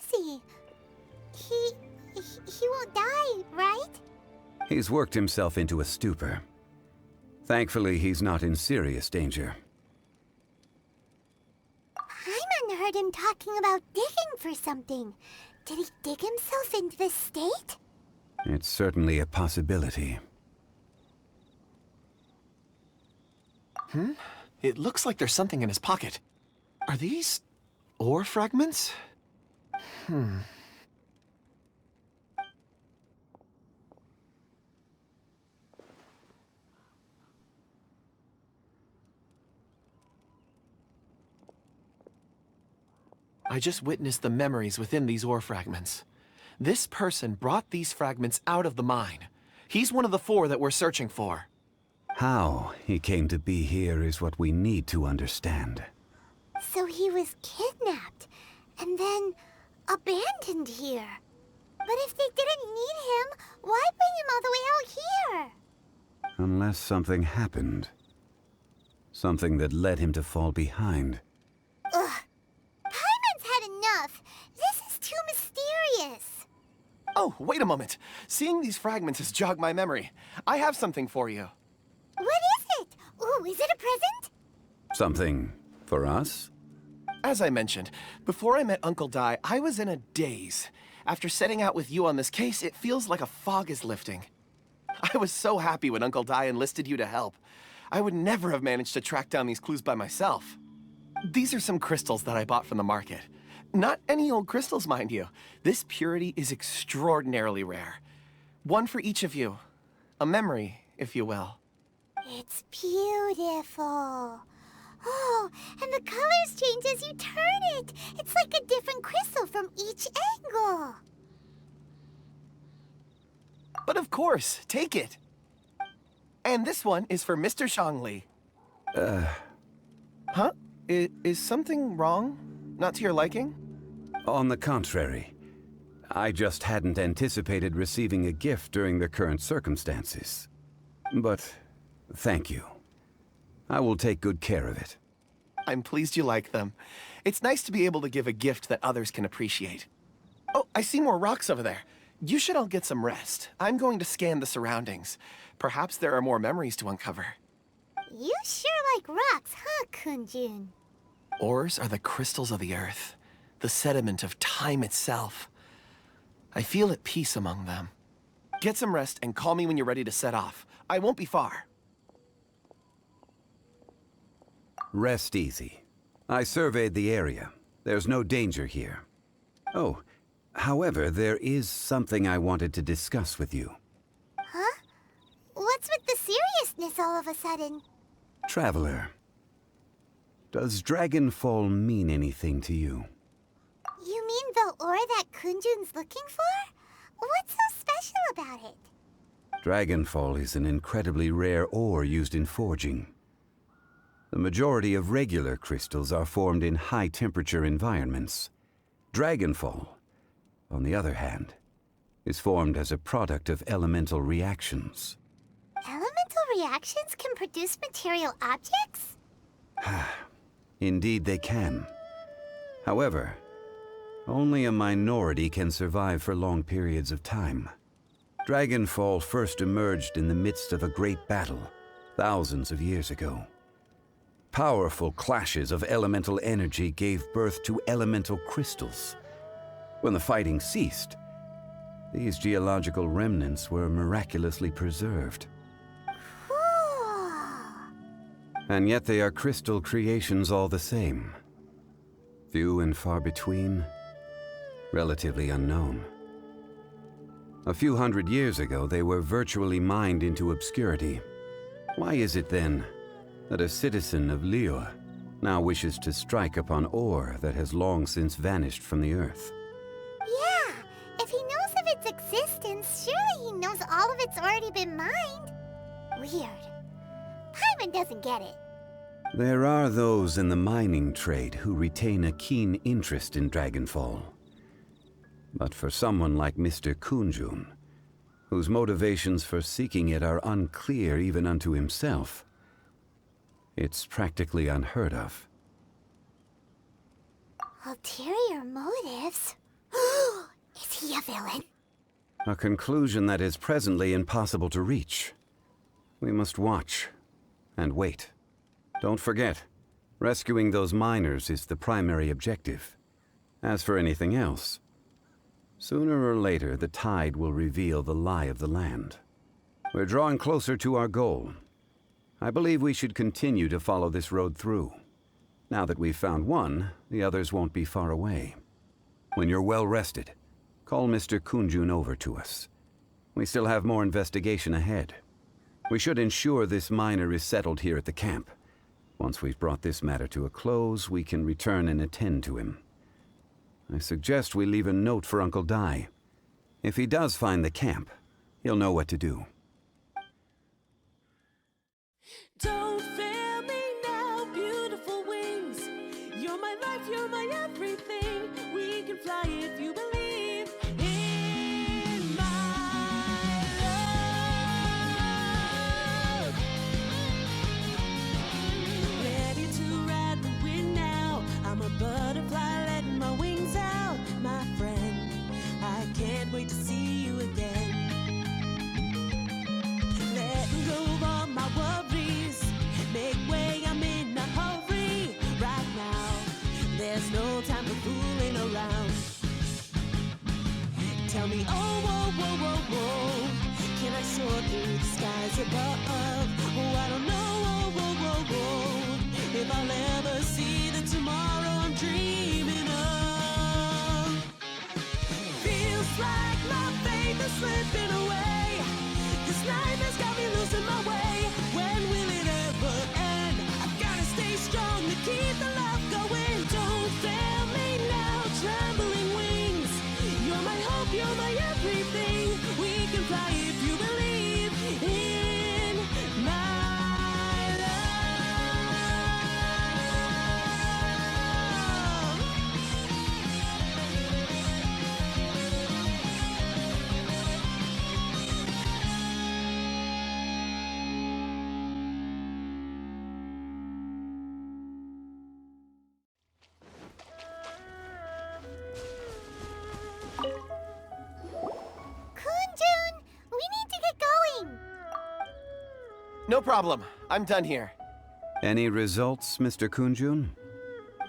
is he? He won't die, right? He's worked himself into a stupor. Thankfully, he's not in serious danger. Paimon heard him talking about digging for something. Did he dig himself into this state? It's certainly a possibility. It looks like there's something in his pocket. Are these ore fragments? I just witnessed the memories within these ore fragments. This person brought these fragments out of the mine. He's one of the 4 that we're searching for. How he came to be here is what we need to understand. So he was kidnapped, and then abandoned here. But if they didn't need him, why bring him all the way out here? Unless something happened. Something that led him to fall behind. Ugh. Paimon's had enough. This is too mysterious. Oh, wait a moment. Seeing these fragments has jogged my memory. I have something for you. What is it? Ooh, is it a present? Something for us? As I mentioned, before I met Uncle Dai, I was in a daze. After setting out with you on this case, it feels like a fog is lifting. I was so happy when Uncle Dai enlisted you to help. I would never have managed to track down these clues by myself. These are some crystals that I bought from the market. Not any old crystals, mind you. This purity is extraordinarily rare. One for each of you. A memory, if you will. It's beautiful. Oh, and the colors change as you turn it. It's like a different crystal from each angle. But of course, take it. And this one is for Mr. Zhongli. Huh? Is something wrong? Not to your liking? On the contrary. I just hadn't anticipated receiving a gift during the current circumstances. But thank you. I will take good care of it. I'm pleased you like them. It's nice to be able to give a gift that others can appreciate. Oh, I see more rocks over there. You should all get some rest. I'm going to scan the surroundings. Perhaps there are more memories to uncover. You sure like rocks, huh, Kun Jun? Ores are the crystals of the earth, the sediment of time itself. I feel at peace among them. Get some rest and call me when you're ready to set off. I won't be far. Rest easy. I surveyed the area. There's no danger here. Oh, however, there is something I wanted to discuss with you. Huh? What's with the seriousness all of a sudden? Traveler, does Dragonfall mean anything to you? You mean the ore that Kun Jun's looking for? What's so special about it? Dragonfall is an incredibly rare ore used in forging. The majority of regular crystals are formed in high-temperature environments. Dragonfall, on the other hand, is formed as a product of elemental reactions. Elemental reactions can produce material objects? Indeed they can. However, only a minority can survive for long periods of time. Dragonfall first emerged in the midst of a great battle, thousands of years ago. Powerful clashes of elemental energy gave birth to elemental crystals. When the fighting ceased, these geological remnants were miraculously preserved. Cool. And yet they are crystal creations all the same. Few and far between, relatively unknown. A few hundred years ago, they were virtually mined into obscurity. Why is it then that a citizen of Liyue now wishes to strike upon ore that has long since vanished from the earth? Yeah, if he knows of its existence, surely he knows all of it's already been mined. Weird. Paimon doesn't get it. There are those in the mining trade who retain a keen interest in Dragonfall. But for someone like Mr. Kun Jun, whose motivations for seeking it are unclear even unto himself, it's practically unheard of. Ulterior motives? Is he a villain? A conclusion that is presently impossible to reach. We must watch and wait. Don't forget, rescuing those miners is the primary objective. As for anything else, sooner or later the tide will reveal the lie of the land. We're drawing closer to our goal. I believe we should continue to follow this road through. Now that we've found one, the others won't be far away. When you're well rested, call Mr. Kun Jun over to us. We still have more investigation ahead. We should ensure this miner is settled here at the camp. Once we've brought this matter to a close, we can return and attend to him. I suggest we leave a note for Uncle Dai. If he does find the camp, he'll know what to do. Don't fail me now, beautiful wings. You're my life, you're my everything. We can fly if you believe in my love. Ready to ride the wind now. I'm a butterfly letting my wings out, my friend. I can't wait to see you again. Letting go of all my worries. Make way, I'm in a hurry right now. There's no time for fooling around. Tell me, oh, whoa, whoa, whoa, whoa. Can I soar through the skies above? Oh, I don't know, whoa, whoa, whoa, whoa. If I'll ever see the tomorrow I'm dreaming of. Feels like my faith is slipping away. This life has got me losing my way. When will it ever end? I've gotta stay strong to keep the love going. Don't fail me now, trembling wings. You're my hope, you're my everything. We can fly if you believe in my love. Kun Jun, we need to get going. No problem. I'm done here. Any results, Mr. Kun Jun?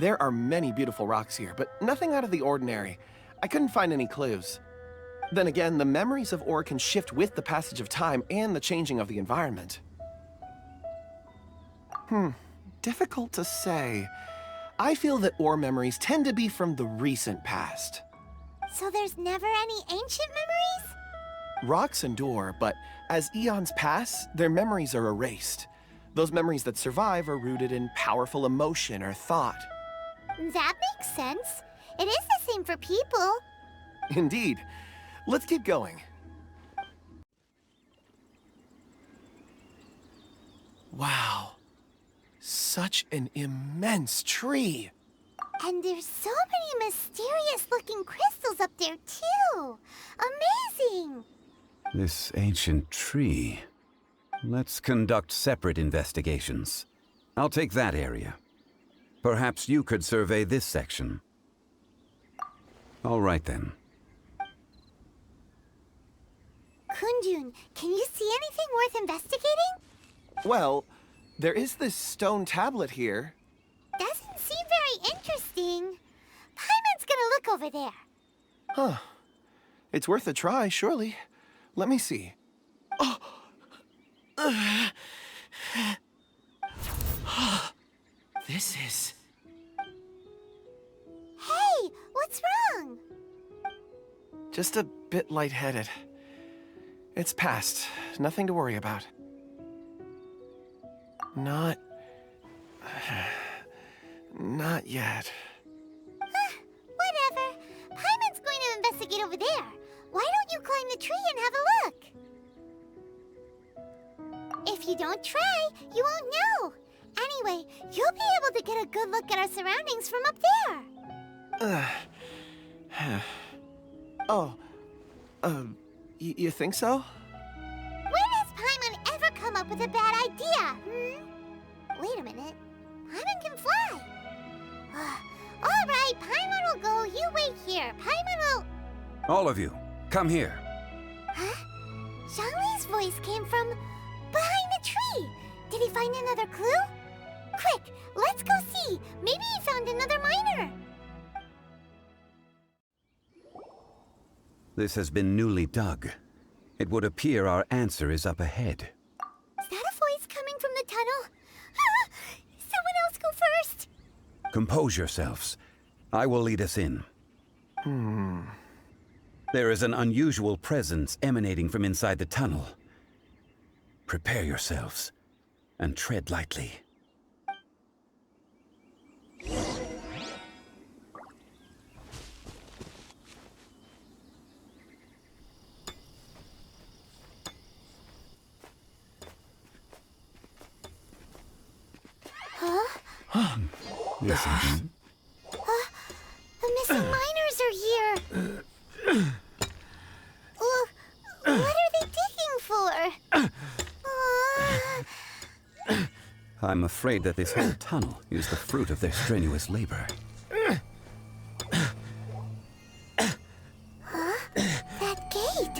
There are many beautiful rocks here, but nothing out of the ordinary. I couldn't find any clues. Then again, the memories of ore can shift with the passage of time and the changing of the environment. Difficult to say. I feel that ore memories tend to be from the recent past. So there's never any ancient memories? Rocks endure, but as eons pass, their memories are erased. Those memories that survive are rooted in powerful emotion or thought. That makes sense. It is the same for people. Indeed. Let's keep going. Wow. Such an immense tree. And there's so many mysterious-looking crystals up there, too. Amazing! This ancient tree. Let's conduct separate investigations. I'll take that area. Perhaps you could survey this section. All right, then. Kun Jun, can you see anything worth investigating? Well, there is this stone tablet here. Doesn't seem very interesting. Paimon's gonna look over there. Huh. It's worth a try, surely. Let me see. Oh! This is... Hey, what's wrong? just a bit lightheaded. It's past. Nothing to worry about. Not yet. Whatever. Paimon's going to investigate over there. Why don't you climb the tree and have a look? If you don't try, you won't know. Anyway, you'll be able to get a good look at our surroundings from up there. You think so? When has Paimon ever come up with a bad idea, Wait a minute. Paimon can fly. All right, Paimon will go. You wait here. Paimon will... All of you, come here. Huh? Zhongli's voice came from behind the tree. Did he find another clue? Quick, let's go see. Maybe he found another miner. This has been newly dug. It would appear our answer is up ahead. Is that a voice coming from the tunnel? Ah, someone else go first. Compose yourselves. I will lead us in. There is an unusual presence emanating from inside the tunnel. Prepare yourselves and tread lightly. Listen. The missing miners are here. What are they digging for? I'm afraid that this whole tunnel is the fruit of their strenuous labor. That gate.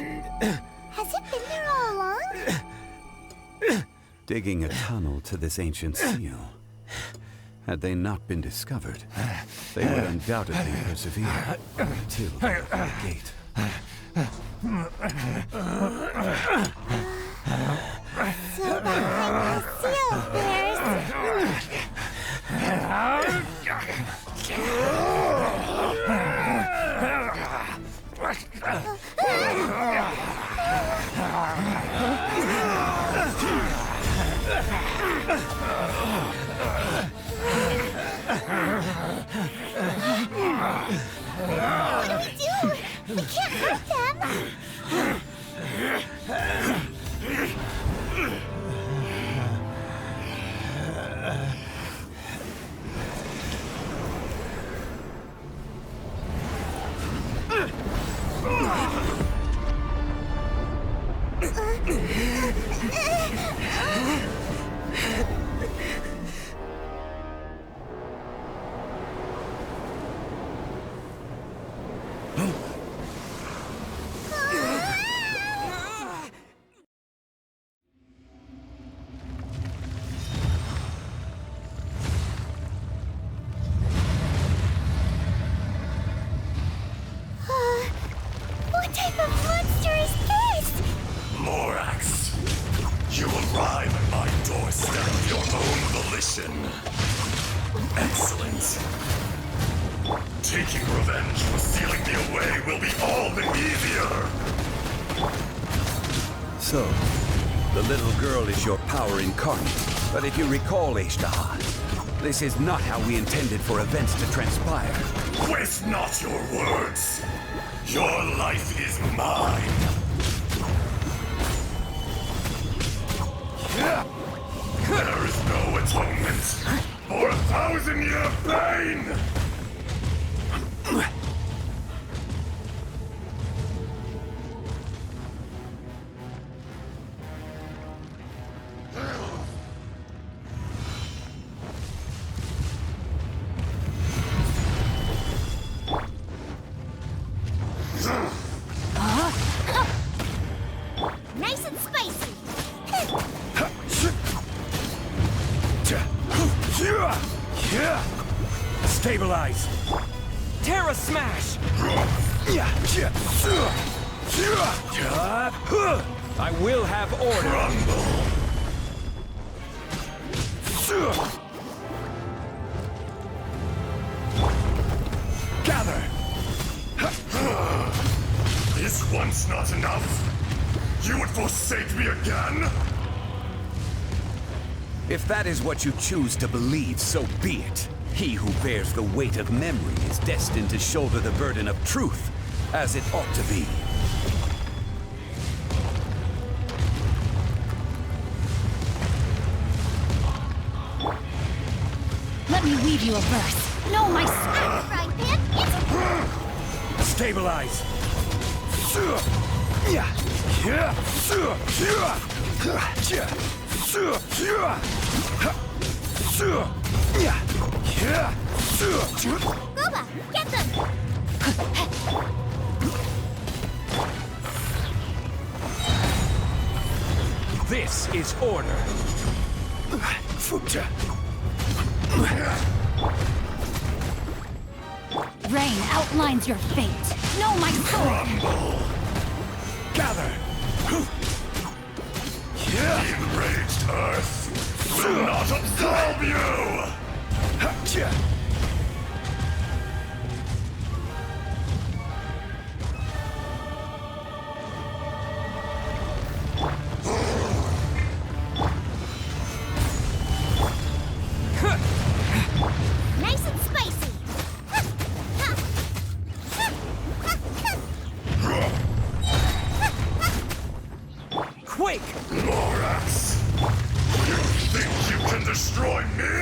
Has it been there all along? Digging a tunnel to this ancient seal. Had they not been discovered, they would undoubtedly persevere until the gate. So behind the seal, there's... What do we do? We can't hurt them. What type of monster is this? Morax, you arrive at my doorstep of your own volition. Excellent. Taking revenge for sealing me away will be all the easier. So, the little girl is your power incarnate. But if you recall, Azhdaha, this is not how we intended for events to transpire. Waste not your words. Your life is mine. There is no atonement for 1,000-year pain! Nice and spicy. Stabilize! Terra Smash! I will have order! Rumble! Gather! Is once not enough? You would forsake me again? If that is what you choose to believe, so be it. He who bears the weight of memory is destined to shoulder the burden of truth, as it ought to be. Let me weave you a verse. No, my Frying pan, it's... Stabilize! Boba, get them! This is order. Rain outlines your fate. Know my sword! Gather! The enraged Earth will not absolve you! Nice and spicy. Quake! Morax! You think you can destroy me?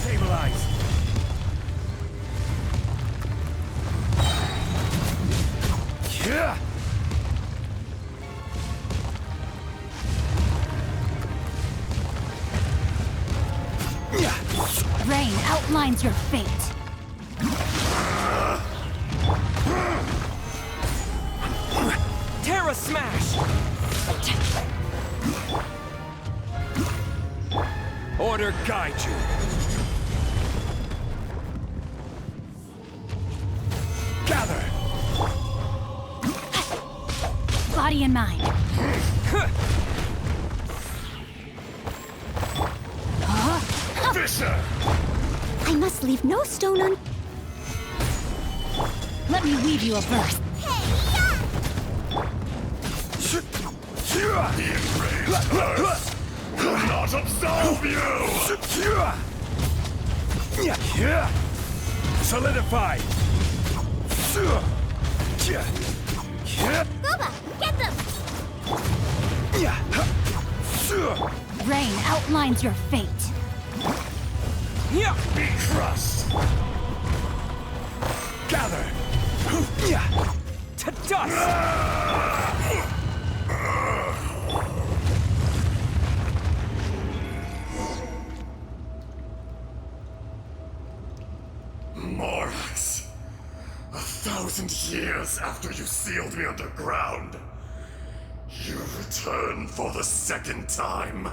Stabilize! Rain outlines your fate. Terra Smash! Order guide you. Gather! Body and mind. Fisher! I must leave no stone un... Let me weave you a verse. The enraged Earth will not absolve you! Solidify! Boba, get them! Rain outlines your fate. Be crushed! Gather! To dust! Morax, 1,000 years after you sealed me underground, you return for the second time.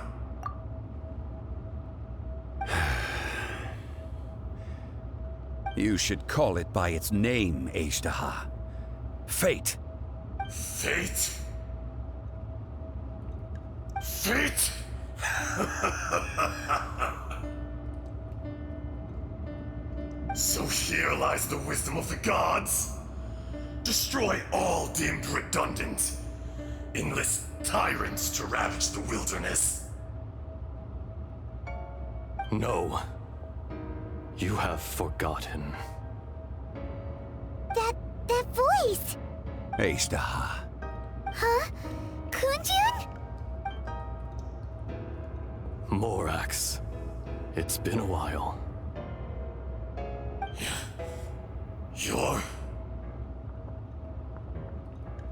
You should call it by its name, Azhdaha. Fate. Fate? Fate? So here lies the wisdom of the gods. Destroy all deemed redundant. Enlist tyrants to ravage the wilderness. No. You have forgotten. That voice! Azhdaha. Huh? Kun Jun? Morax. It's been a while. You're...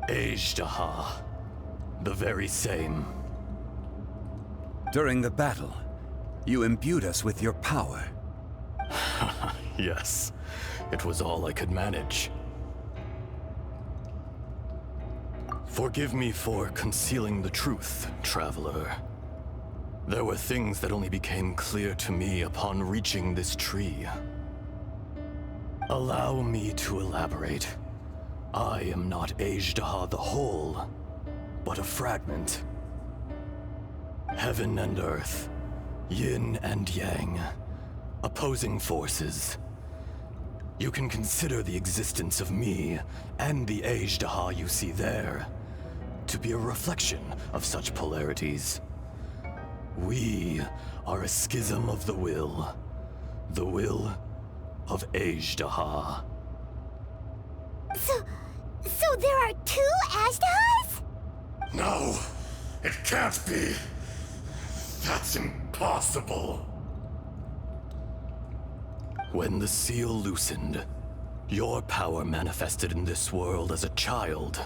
Azhdaha. The very same. During the battle, you imbued us with your power. Yes. It was all I could manage. Forgive me for concealing the truth, Traveler. There were things that only became clear to me upon reaching this tree. Allow me to elaborate. I am not Azhdaha the whole, but a fragment. Heaven and earth, yin and yang, opposing forces. You can consider the existence of me and the Azhdaha you see there to be a reflection of such polarities. We are a schism of the will of Azhdaha. So there are two Azhdahas? No, it can't be. That's impossible. When the seal loosened, your power manifested in this world as a child.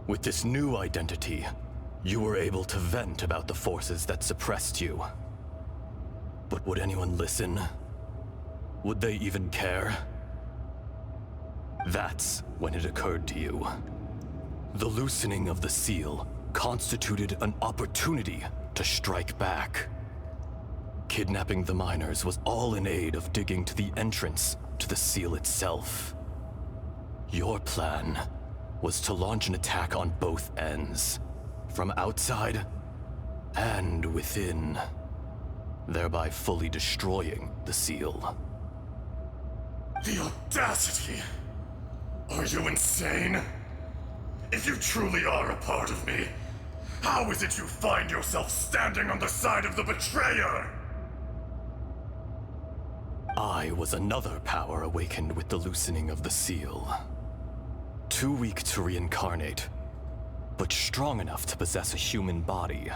With this new identity, you were able to vent about the forces that suppressed you. But would anyone listen? Would they even care? That's when it occurred to you. The loosening of the seal constituted an opportunity to strike back. Kidnapping the miners was all in aid of digging to the entrance to the seal itself. Your plan was to launch an attack on both ends, from outside and within, thereby fully destroying the seal. The audacity! Are you insane? If you truly are a part of me, how is it you find yourself standing on the side of the betrayer? I was another power awakened with the loosening of the seal. Too weak to reincarnate, but strong enough to possess a human body.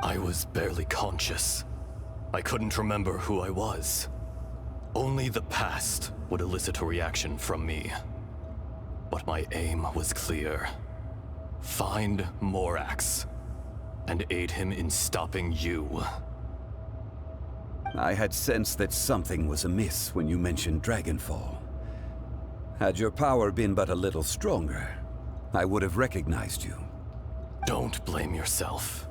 I was barely conscious. I couldn't remember who I was. Only the past would elicit a reaction from me. But my aim was clear. Find Morax, and aid him in stopping you. I had sensed that something was amiss when you mentioned Dragonfall. Had your power been but a little stronger, I would have recognized you. Don't blame yourself.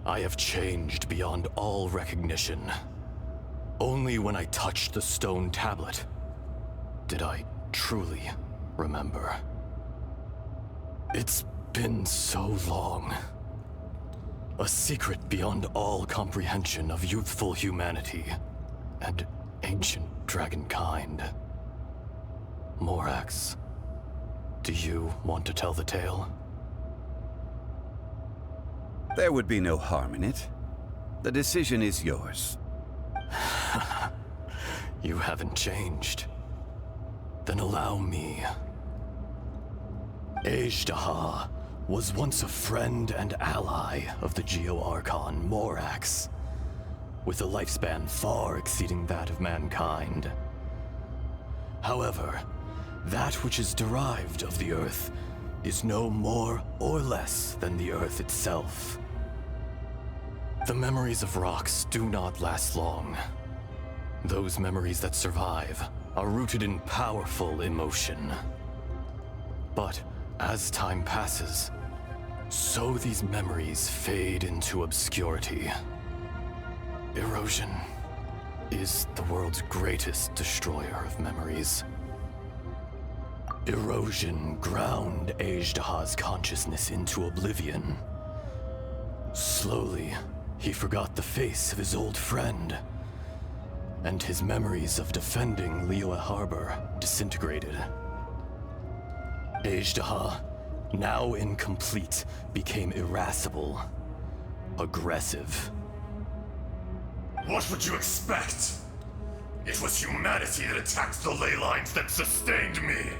I have changed beyond all recognition. Only when I touched the stone tablet did I truly remember. It's been so long. A secret beyond all comprehension of youthful humanity and ancient dragonkind. Morax, do you want to tell the tale? There would be no harm in it. The decision is yours. You haven't changed. Then allow me. Azhdaha was once a friend and ally of the Geo-Archon Morax, with a lifespan far exceeding that of mankind. However, that which is derived of the Earth is no more or less than the Earth itself. The memories of rocks do not last long. Those memories that survive are rooted in powerful emotion. But as time passes, so these memories fade into obscurity. Erosion is the world's greatest destroyer of memories. Erosion ground Azhdaha's consciousness into oblivion. Slowly, he forgot the face of his old friend, and his memories of defending Liyue Harbor disintegrated. Azhdaha, now incomplete, became irascible, aggressive. What would you expect? It was humanity that attacked the ley lines that sustained me.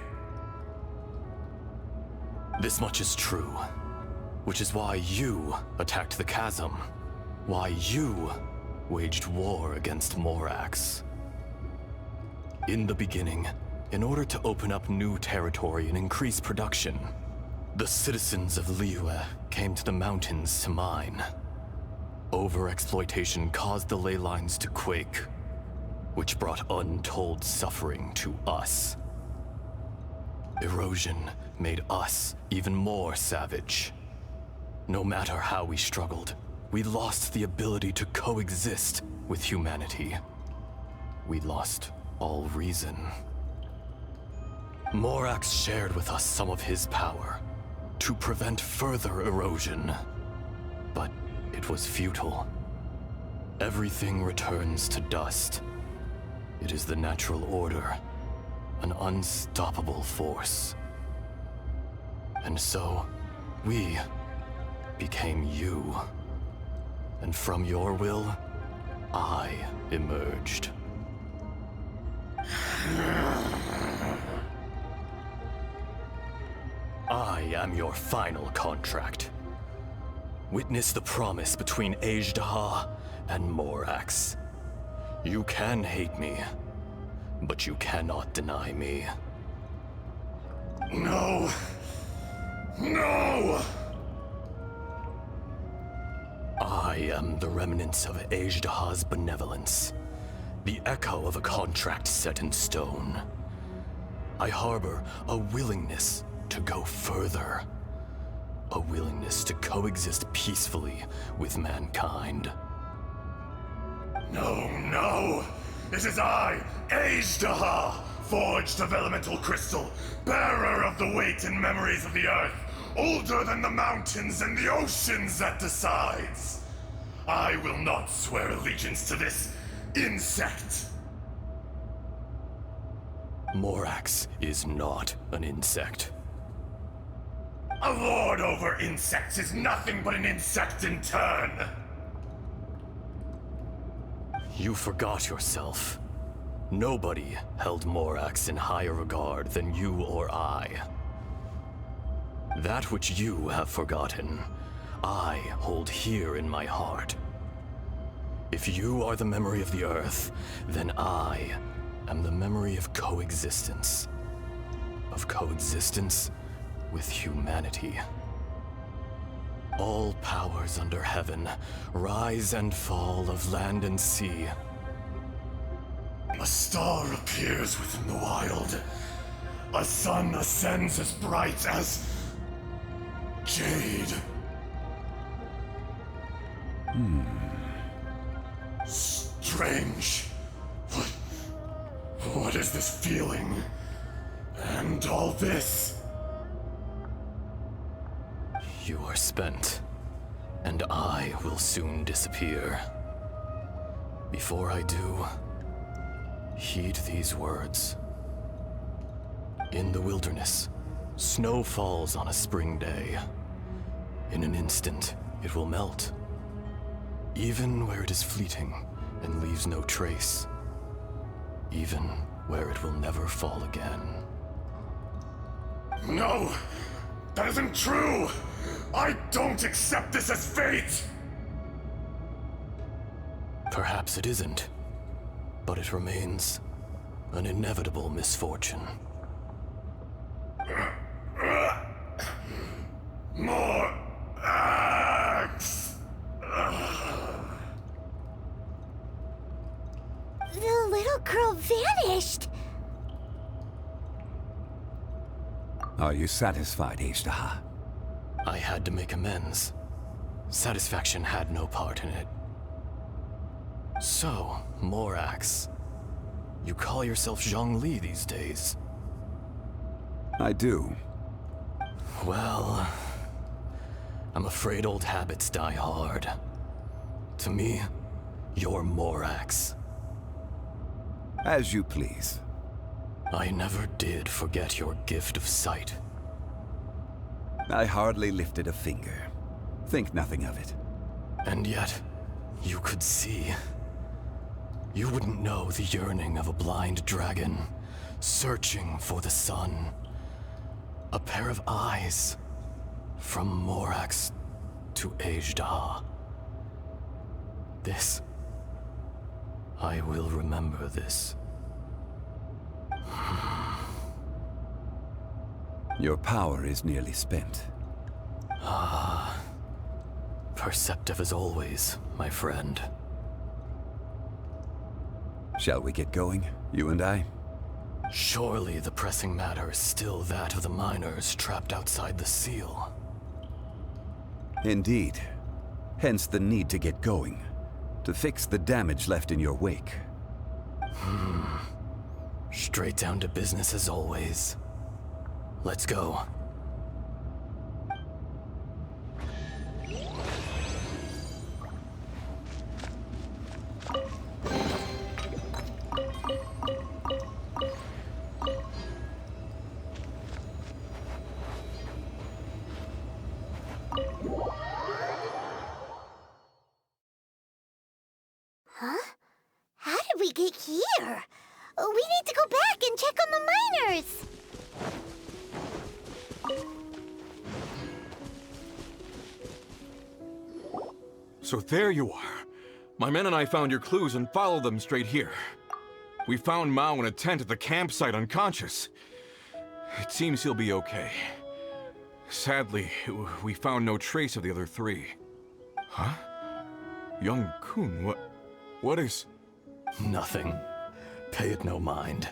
This much is true, which is why you attacked the chasm, why you waged war against Morax. In the beginning, in order to open up new territory and increase production, the citizens of Liyue came to the mountains to mine. Overexploitation caused the ley lines to quake, which brought untold suffering to us. Erosion made us even more savage. No matter how we struggled, we lost the ability to coexist with humanity. We lost all reason. Morax shared with us some of his power to prevent further erosion, but it was futile. Everything returns to dust. It is the natural order, an unstoppable force. And so, we became you. And from your will, I emerged. I am your final contract. Witness the promise between Azhdaha and Morax. You can hate me, but you cannot deny me. No! No! I am the remnants of Azhdaha's benevolence, the echo of a contract set in stone. I harbor a willingness to go further. A willingness to coexist peacefully with mankind. No, no! It is I, Azhdaha, forged of elemental crystal, bearer of the weight and memories of the earth, older than the mountains and the oceans that decides. I will not swear allegiance to this insect. Morax is not an insect. A lord over insects is nothing but an insect in turn. You forgot yourself. Nobody held Morax in higher regard than you or I. That which you have forgotten, I hold here in my heart. If you are the memory of the Earth, then I am the memory of coexistence. Of coexistence with humanity. All powers under heaven, rise and fall of land and sea. A star appears within the wild. A sun ascends as bright as jade. Strange. What is this feeling? And all this? You are spent, and I will soon disappear. Before I do, heed these words. In the wilderness, snow falls on a spring day. In an instant, it will melt. Even where it is fleeting and leaves no trace. Even where it will never fall again. No! That isn't true! I don't accept this as fate! Perhaps it isn't, but it remains an inevitable misfortune. More axe! The little girl vanished! Are you satisfied, Azhdaha? I had to make amends. Satisfaction had no part in it. So, Morax, you call yourself Zhongli these days? I do. Well, I'm afraid old habits die hard. To me, you're Morax. As you please. I never did forget your gift of sight. I hardly lifted a finger. Think nothing of it. And yet, you could see. You wouldn't know the yearning of a blind dragon, searching for the sun. A pair of eyes, from Morax to Azhdaha. This, I will remember this. Your power is nearly spent. Perceptive as always, my friend. Shall we get going, you and I? Surely the pressing matter is still that of the miners trapped outside the seal. Indeed. Hence the need to get going. To fix the damage left in your wake. Straight down to business as always. Let's go. Huh? How did we get here? We need to go back and check on the miners! So there you are. My men and I found your clues and followed them straight here. We found Mao in a tent at the campsite unconscious. It seems he'll be okay. Sadly, we found no trace of the other three. Huh? Young Kun, what is... Nothing. Pay it no mind.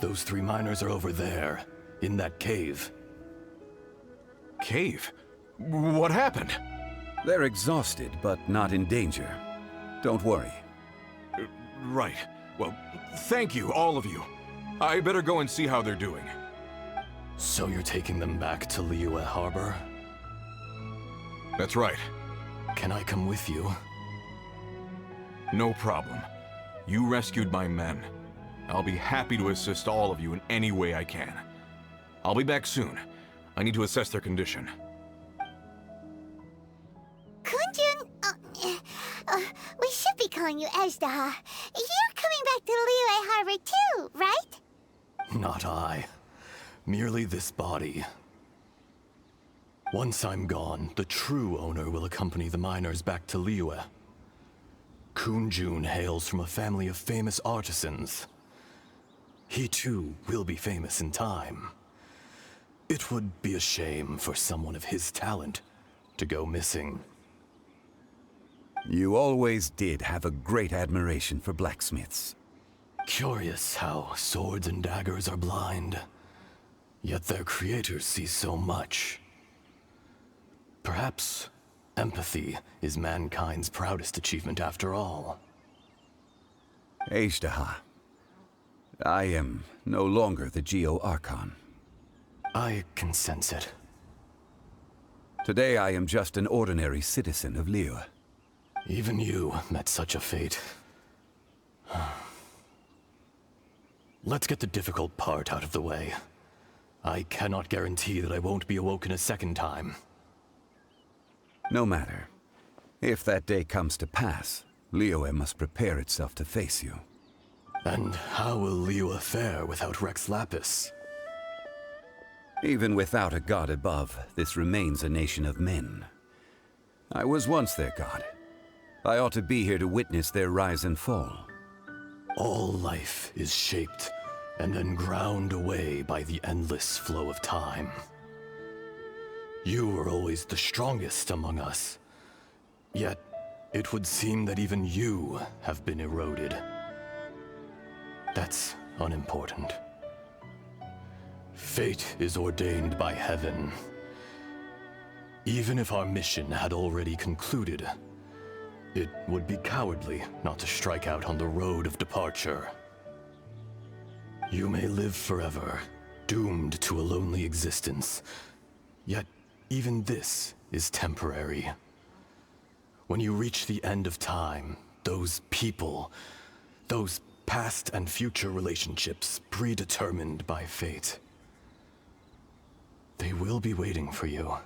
Those 3 miners are over there, in that cave. Cave? What happened? They're exhausted, but not in danger. Don't worry. Right. Well, thank you, all of you. I better go and see how they're doing. So you're taking them back to Liyue Harbor? That's right. Can I come with you? No problem. You rescued my men. I'll be happy to assist all of you in any way I can. I'll be back soon. I need to assess their condition. Kun Jun, we should be calling you Azhdaha. You're coming back to Liyue Harbor too, right? Not I. Merely this body. Once I'm gone, the true owner will accompany the miners back to Liyue. Kun Jun hails from a family of famous artisans. He too will be famous in time. It would be a shame for someone of his talent to go missing. You always did have a great admiration for blacksmiths. Curious how swords and daggers are blind, yet their creators see so much. Perhaps empathy is mankind's proudest achievement after all. Azhdaha, I am no longer the Geo-Archon. I can sense it. Today I am just an ordinary citizen of Liyue. Even you met such a fate. Let's get the difficult part out of the way. I cannot guarantee that I won't be awoken a second time. No matter. If that day comes to pass, Liyue must prepare itself to face you. And how will Liyue fare without Rex Lapis? Even without a god above, this remains a nation of men. I was once their god. I ought to be here to witness their rise and fall. All life is shaped and then ground away by the endless flow of time. You were always the strongest among us. Yet, it would seem that even you have been eroded. That's unimportant. Fate is ordained by heaven. Even if our mission had already concluded, it would be cowardly not to strike out on the road of departure. You may live forever, doomed to a lonely existence. Yet, even this is temporary. When you reach the end of time, those people, those past and future relationships predetermined by fate, they will be waiting for you.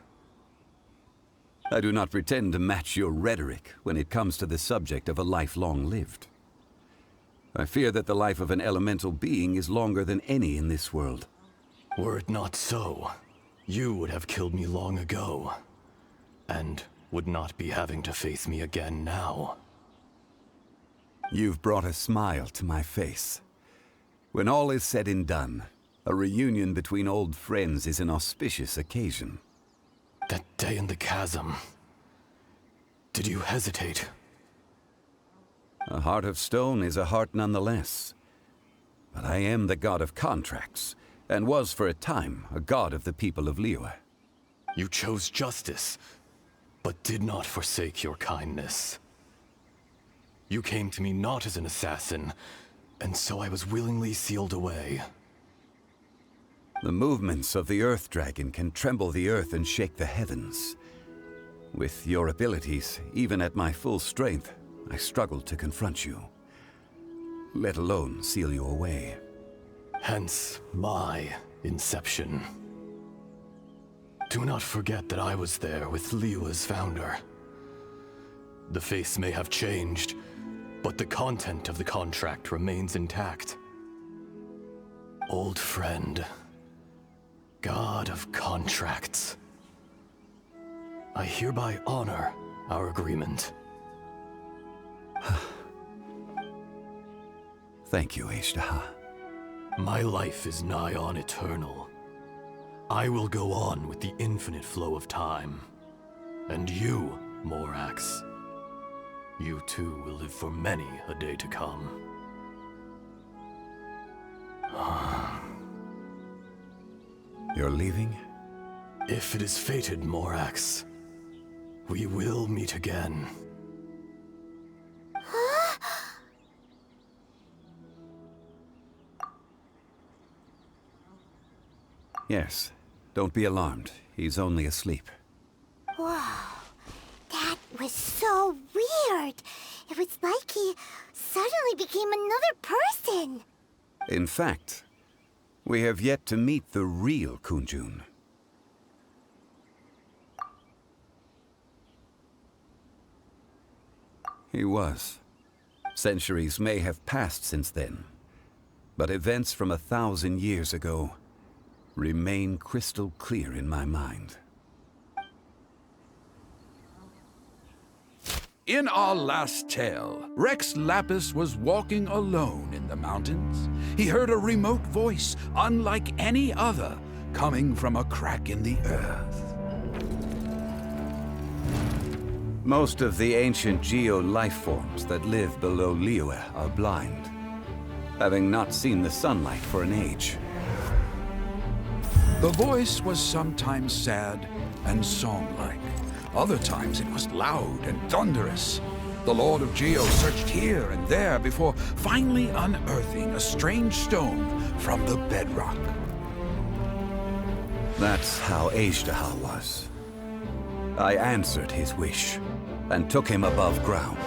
I do not pretend to match your rhetoric when it comes to the subject of a life long lived. I fear that the life of an elemental being is longer than any in this world. Were it not so, you would have killed me long ago, and would not be having to face me again now. You've brought a smile to my face. When all is said and done, a reunion between old friends is an auspicious occasion. That day in the chasm, did you hesitate? A heart of stone is a heart nonetheless. But I am the god of contracts, and was for a time a god of the people of Liyue. You chose justice, but did not forsake your kindness. You came to me not as an assassin, and so I was willingly sealed away. The movements of the Earth Dragon can tremble the earth and shake the heavens. With your abilities, even at my full strength, I struggled to confront you, let alone seal you away. Hence my inception. Do not forget that I was there with Liyue's founder. The face may have changed, but the content of the contract remains intact. Old friend, god of contracts, I hereby honor our agreement. Thank you, Azhdaha. My life is nigh on eternal. I will go on with the infinite flow of time. And you, Morax, you too will live for many a day to come. You're leaving? If it is fated, Morax, we will meet again. Yes. Don't be alarmed. He's only asleep. Whoa. That was so weird. It was like he suddenly became another person. In fact, we have yet to meet the real Kun Jun. He was. Centuries may have passed since then, but events from 1,000 years ago remain crystal clear in my mind. In our last tale, Rex Lapis was walking alone in the mountains. He heard a remote voice, unlike any other, coming from a crack in the earth. Most of the ancient geo-life forms that live below Liyue are blind, having not seen the sunlight for an age. The voice was sometimes sad and song-like. Other times it was loud and thunderous. The Lord of Geo searched here and there before finally unearthing a strange stone from the bedrock. That's how Azhdaha was. I answered his wish and took him above ground.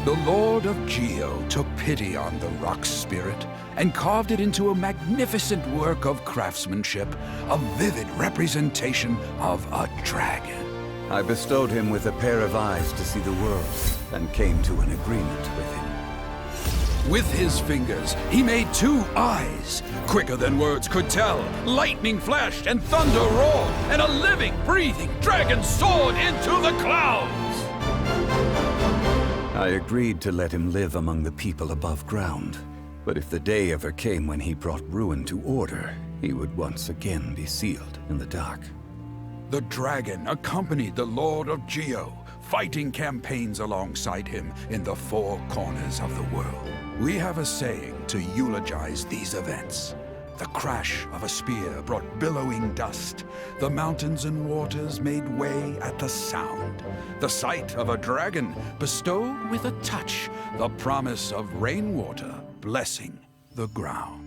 The Lord of Geo took pity on the rock spirit and carved it into a magnificent work of craftsmanship, a vivid representation of a dragon. I bestowed him with a pair of eyes to see the world and came to an agreement with him. With his fingers, he made 2 eyes. Quicker than words could tell, lightning flashed and thunder roared, and a living, breathing dragon soared into the clouds. I agreed to let him live among the people above ground. But if the day ever came when he brought ruin to order, he would once again be sealed in the dark. The dragon accompanied the Lord of Geo, fighting campaigns alongside him in the 4 corners of the world. We have a saying to eulogize these events. The crash of a spear brought billowing dust. The mountains and waters made way at the sound. The sight of a dragon bestowed with a touch the promise of rainwater blessing the ground.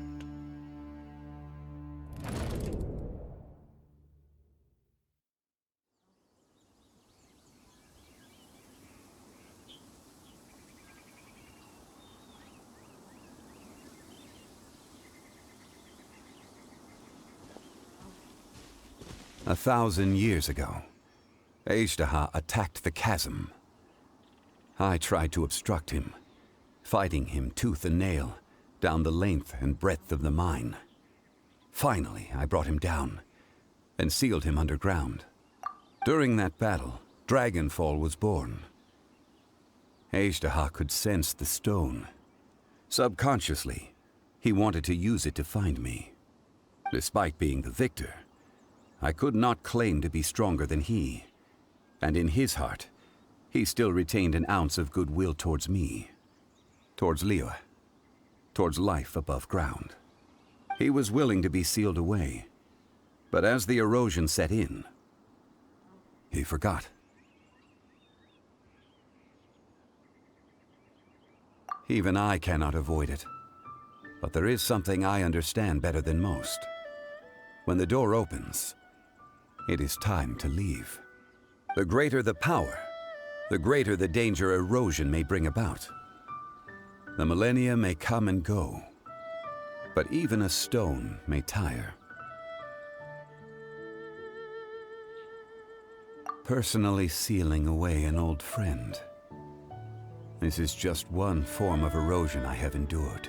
A 1,000 years ago, Azhdaha attacked the chasm. I tried to obstruct him, fighting him tooth and nail down the length and breadth of the mine. Finally, I brought him down and sealed him underground. During that battle, Dragonfall was born. Azhdaha could sense the stone. Subconsciously, he wanted to use it to find me. Despite being the victor, I could not claim to be stronger than he, and in his heart, he still retained an ounce of goodwill towards me, towards Liyue, towards life above ground. He was willing to be sealed away, but as the erosion set in, he forgot. Even I cannot avoid it, but there is something I understand better than most. When the door opens, it is time to leave. The greater the power, the greater the danger erosion may bring about. The millennia may come and go, but even a stone may tire. Personally sealing away an old friend. This is just one form of erosion I have endured.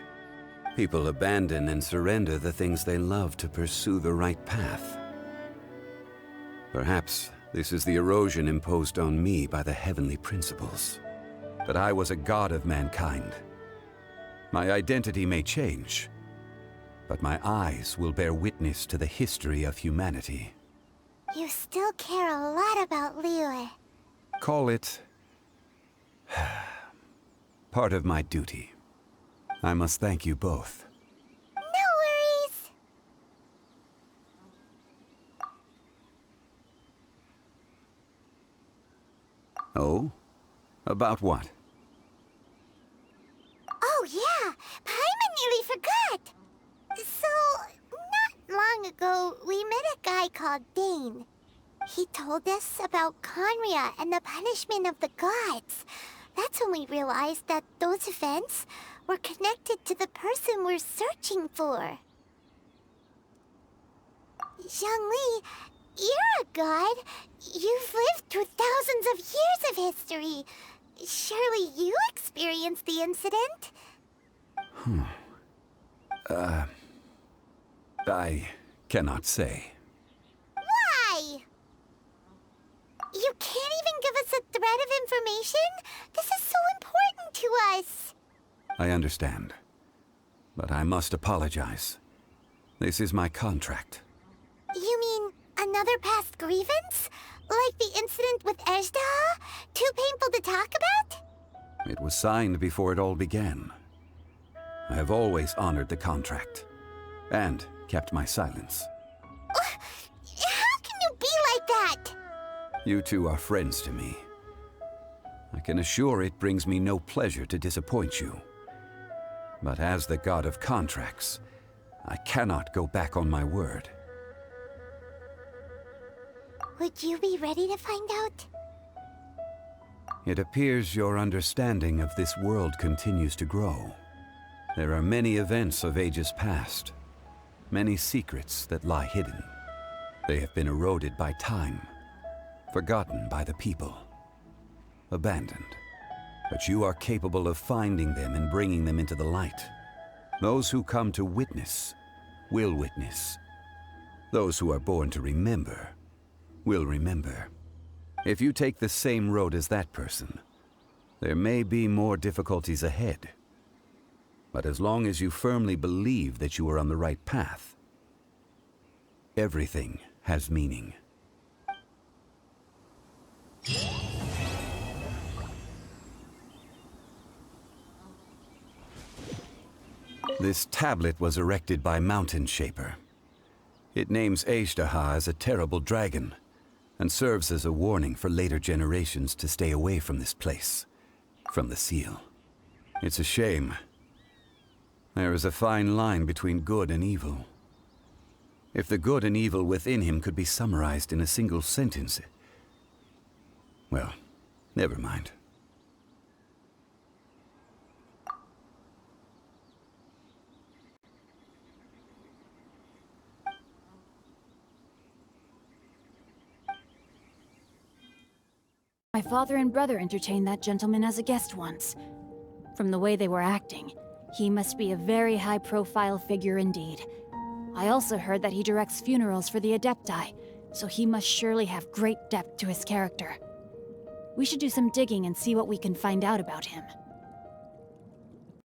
People abandon and surrender the things they love to pursue the right path. Perhaps this is the erosion imposed on me by the heavenly principles. That I was a god of mankind. My identity may change, but my eyes will bear witness to the history of humanity. You still care a lot about Liyue. Call it part of my duty. I must thank you both. No worries. Oh? About what? Oh yeah, Paimon nearly forgot. So, not long ago, we met a guy called Dane. He told us about Conria and the punishment of the gods. That's when we realized that those events were connected to the person we're searching for. Zhongli, you're a god. You've lived through thousands of years of history. Surely you experienced the incident? I cannot say. Why? You can't even give us a thread of information? This is so important to us. I understand. But I must apologize. This is my contract. You mean another past grievance? Like the incident with Azhdaha? Too painful to talk about? It was signed before it all began. I have always honored the contract. And kept my silence. How can you be like that? You two are friends to me. I can assure it brings me no pleasure to disappoint you. But as the god of contracts, I cannot go back on my word. Would you be ready to find out? It appears your understanding of this world continues to grow. There are many events of ages past, many secrets that lie hidden. They have been eroded by time, forgotten by the people, abandoned. But you are capable of finding them and bringing them into the light. Those who come to witness will witness. Those who are born to remember will remember. If you take the same road as that person, there may be more difficulties ahead. But as long as you firmly believe that you are on the right path, everything has meaning. This tablet was erected by Mountain Shaper. It names Azhdaha as a terrible dragon, and serves as a warning for later generations to stay away from this place, from the seal. It's a shame. There is a fine line between good and evil. If the good and evil within him could be summarized in a single sentence... Well, never mind. My father and brother entertained that gentleman as a guest once. From the way they were acting, he must be a very high-profile figure indeed. I also heard that he directs funerals for the Adepti, so he must surely have great depth to his character. We should do some digging and see what we can find out about him.